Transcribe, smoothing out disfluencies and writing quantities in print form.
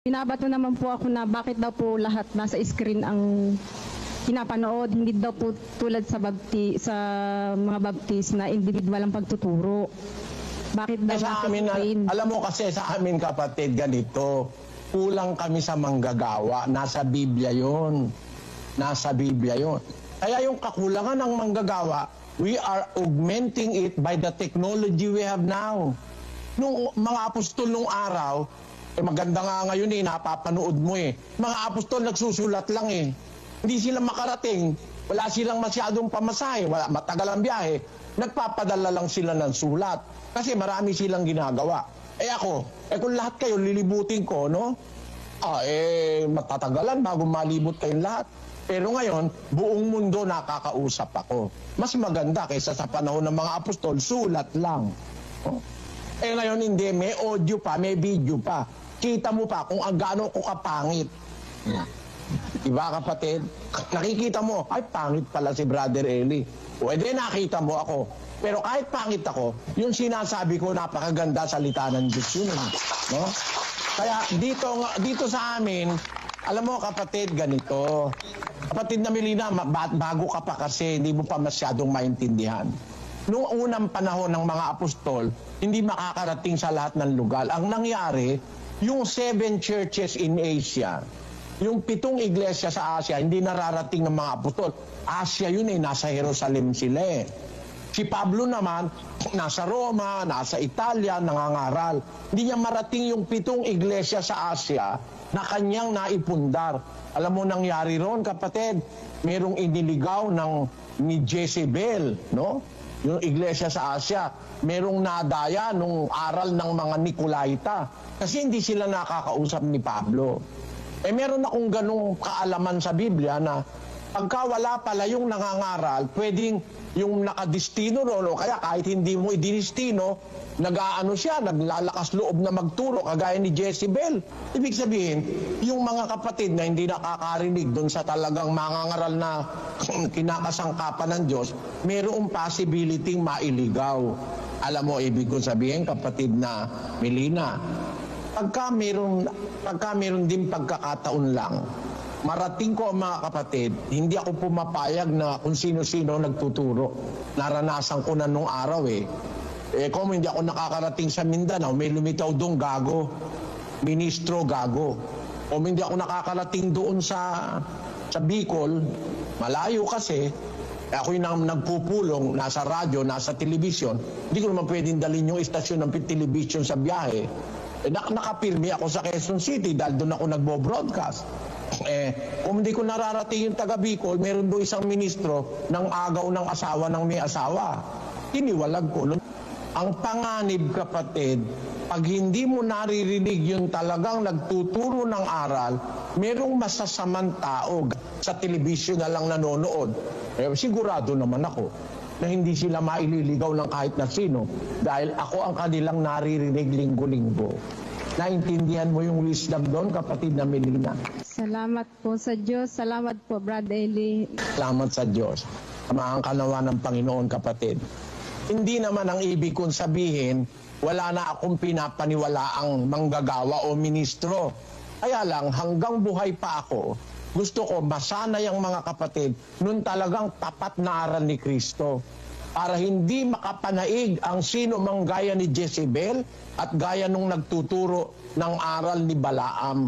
Binabato naman po ako na bakit daw po lahat nasa screen ang pinapanood, hindi daw po tulad sa sa mga baptist na individual ang pagtuturo. Bakit daw Sa amin, alam mo kasi sa amin kapatid, ganito, kulang kami sa manggagawa. Nasa Biblia yon. Nasa Biblia yon. Kaya yung kakulangan ng manggagawa, we are augmenting it by the technology we have now. Nung mga apostol nung araw, maganda nga ngayon napapanood mo Mga apostol nagsusulat lang Hindi sila makarating, wala silang masyadong pamasahe, matagal ang biyahe, nagpapadala lang sila ng sulat. Kasi marami silang ginagawa. Ako, kung lahat kayo lilibutin ko, no? Matatagalan bago malibot kayong lahat. Pero ngayon, buong mundo nakakausap ako. Mas maganda kaysa sa panahon ng mga apostol, sulat lang. Ngayon hindi, may audio pa, may video pa. Kita mo pa kung gaano ko kapangit. Diba kapatid? Nakikita mo, ay pangit pala si Brother Eli. Pwede nakita mo ako. Pero kahit pangit ako, yung sinasabi ko napakaganda salita ng Diyos yun. No? Kaya dito sa amin, alam mo kapatid, ganito. Kapatid na Melina, bago ka pa kasi, hindi mo pa masyadong maintindihan. Noong unang panahon ng mga apostol, hindi makakarating sa lahat ng lugar. Ang nangyari, yung 7 churches in Asia, yung 7 iglesia sa Asia, hindi nararating ng mga apostol. Asia yun nasa Jerusalem sila Si Pablo naman, nasa Roma, nasa Italia, nangangaral. Hindi niya marating yung 7 iglesia sa Asia na kanyang naipundar. Alam mo nangyari ron, kapatid? Merong iniligaw ni Jezebel, no? Yung iglesia sa Asia. Merong nadaya nung aral ng mga Nicolaita. Kasi hindi sila nakakausap ni Pablo. Meron akong ganung kaalaman sa Biblia na pagka wala pala yung nangangaral, pwedeng yung nakadistino o kaya kahit hindi mo idinistino, naglalakas loob na magturo kagaya ni Jezebel. Ibig sabihin, yung mga kapatid na hindi nakakarinig doon sa talagang mangangaral na kinakasangkapan ng Diyos, mayroong possibility mailigaw. Alam mo, ibig kong sabihin, kapatid na Melina, pagka meron din pagkakataon lang, marating ko ang mga kapatid, hindi ako pumapayag na kung sino-sino nagtuturo. Naranasan ko na nung araw kung hindi ako nakakarating sa Mindanao, may lumitaw doon gago. Ministro gago. O hindi ako nakakarating doon sa Bicol, malayo kasi, ako yung nagpupulong, nasa radyo, nasa telebisyon, hindi ko naman pwedeng dalhin yung istasyon ng telebisyon sa biyahe. Nakapirmi ako sa Quezon City dahil doon ako nagbo-broadcast. Kung hindi ko nararating yung taga Bicol, meron doon isang ministro ng agaw ng asawa ng may asawa. Iniwalag ko. Ang panganib, kapatid, pag hindi mo naririnig yung talagang nagtuturo ng aral, merong masasamang tao sa telebisyon na lang nanonood. Sigurado naman ako na hindi sila maililigaw ng kahit na sino dahil ako ang kanilang naririnig linggo-linggo. Naintindihan mo yung wisdom doon, kapatid na Melina? Salamat po sa Diyos. Salamat po, Brad Eli. Salamat sa Diyos. Samahan ka nawa ng Panginoon, kapatid. Hindi naman ang ibig kong sabihin, wala na akong pinapaniwalaang manggagawa o ministro. Kaya lang, hanggang buhay pa ako, gusto ko masanay ang mga kapatid nun talagang tapat na aral ni Kristo. Para hindi makapanaig ang sino mang gaya ni Jezebel at gaya nung nagtuturo ng aral ni Balaam.